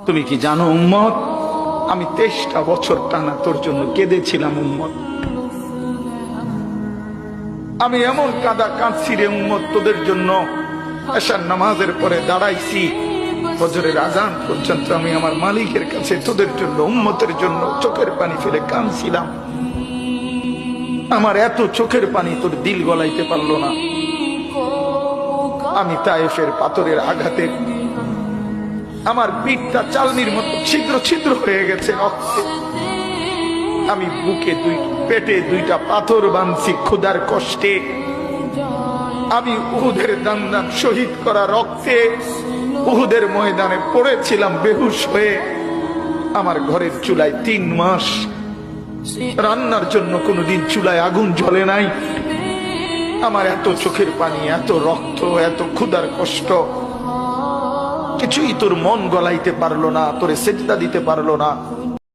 তুমি কি জানো উম্মত, আমি 23টা বছর টানা তোর জন্য কেঁদেছিলাম উম্মত। আমি এমন কাঁদা কাঁদছি রে উম্মত তোদের জন্য। এশার নামাজের পরে দাঁড়াইছি, ফজরের আজান পর্যন্ত আমি আমার মালিকের কাছে তোদের জন্য, উম্মতের জন্য চোখের পানি ফেলে কাঁদছিলাম। আমার এত চোখের পানি তোর দিল গলাইতে পারলো না। আমি তায়েফের পাথরের আঘাতে আমার পিঠটা চালনির মতো ছিদ্র ছিদ্র হয়ে গেছে রক্তে। আমি বুকে পেটে 2টা পাথর বাঁধছি ক্ষুধার কষ্টে। আমি উহুদের দান্দান শহীদ করা রক্তে উহুদের ময়দানে পড়েছিলাম বেহুশ হয়ে। আমার ঘরের চুলায় 3 মাস রান্নার জন্য কোনোদিন চুলায় আগুন জ্বলে নাই। আমার এত চোখের পানি, এত রক্ত, এত ক্ষুধার কষ্ট, কিছুই তোর মন গলাইতে পারলো না, তোরে সেজদা দিতে পারলো না।